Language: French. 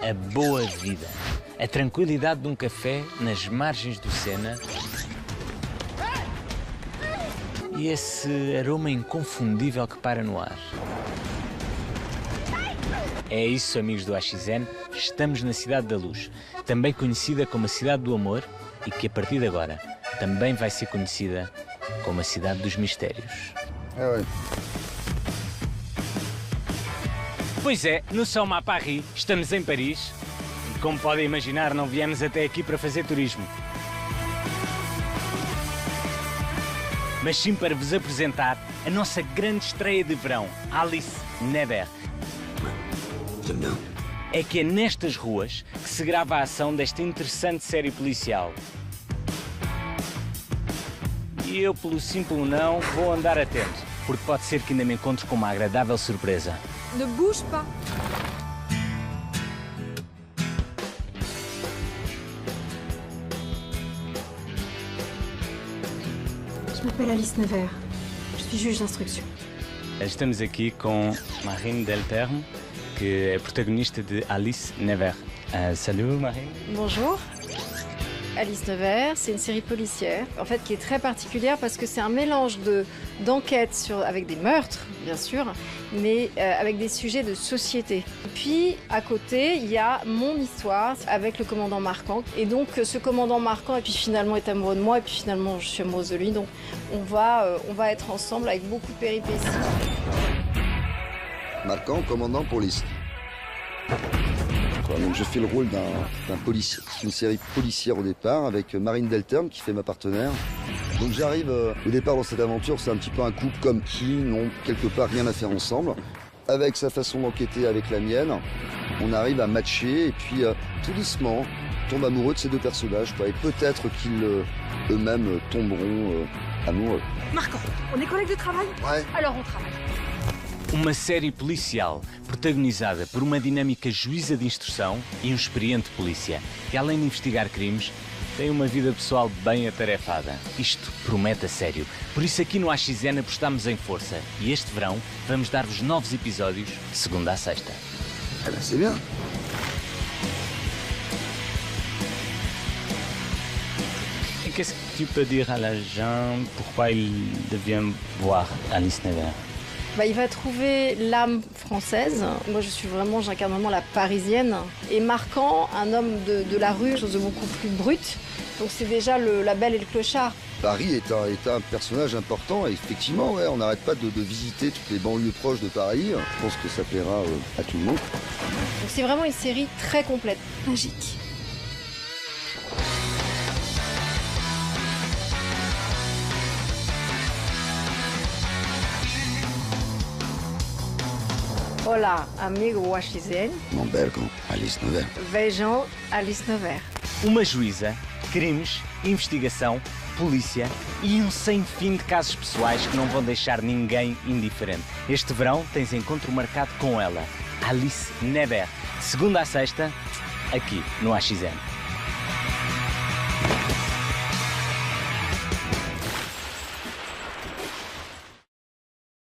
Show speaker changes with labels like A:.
A: a boa vida. A tranquilidade de um café nas margens do Sena e esse aroma inconfundível que para no ar. É isso, amigos do AXN, estamos na Cidade da Luz, também conhecida como a Cidade do Amor e que a partir de agora também vai ser conhecida como a Cidade dos Mistérios. Pois é, no Sommes à Paris, estamos em Paris e, como podem imaginar, não viemos até aqui para fazer turismo. Mas sim para vos apresentar a nossa grande estreia de verão, Alice Nevers. É que é nestas ruas que se grava a ação desta interessante série policial. E eu, pelo simples não, vou andar atento, porque pode ser que ainda me encontre com uma agradável surpresa.
B: Ne bouge pas. Je m'appelle Alice Nevers. Je suis juge d'instruction.
A: Estamos aqui com Marine Delterme, que é protagonista de Alice Nevers. Salut Marine.
B: Bonjour. Alice Nevers, c'est une série policière, en fait, qui est très particulière parce que c'est un mélange d'enquêtes avec des meurtres, bien sûr, mais avec des sujets de société. Et puis, à côté, il y a mon histoire avec le commandant Marquand. Et donc, ce commandant Marquand, et puis finalement, est amoureux de moi, et puis finalement, je suis amoureuse de lui. Donc, on va être ensemble avec beaucoup de péripéties.
C: Marquand, commandant police. Donc je fais le rôle d'un policier. C'est une série policière au départ avec Marine Delterme qui fait ma partenaire. Donc j'arrive au départ dans cette aventure, c'est un petit peu un couple comme qui n'ont quelque part rien à faire ensemble. Avec sa façon d'enquêter, avec la mienne, on arrive à matcher et puis tout doucement on tombe amoureux de ces deux personnages. Et peut-être qu'ils eux-mêmes tomberont amoureux.
B: Marquand, on est collègues de travail?
C: Ouais.
B: Alors on travaille.
A: Uma série policial protagonizada por uma dinâmica juíza de instrução e um experiente polícia, que além de investigar crimes, tem uma vida pessoal bem atarefada. Isto promete a sério. Por isso aqui no AXN apostamos em força e este verão vamos dar-vos novos episódios de segunda a sexta.
C: Eh ben c'est bien.
A: Et qu'est-ce que tu peux dire à l'agent pourquoi il devient voir Alice Nevers?
B: Il va trouver l'âme française. Moi, j'incarne vraiment la parisienne. Et Marquand, un homme de la rue, chose de beaucoup plus brute. Donc c'est déjà la belle et le clochard.
C: Paris est un personnage important et effectivement, ouais, on n'arrête pas de visiter toutes les banlieues proches de Paris. Je pense que ça plaira à tout le monde.
B: Donc c'est vraiment une série très complète. Magique. Olá, amigo AXN.
C: Mon bel com Alice Nevers.
B: Vejam Alice Nevers.
A: Uma juíza, crimes, investigação, polícia e um sem fim de casos pessoais que não vão deixar ninguém indiferente. Este verão tens encontro marcado com ela, Alice Nevers, de segunda a sexta, aqui no AXN.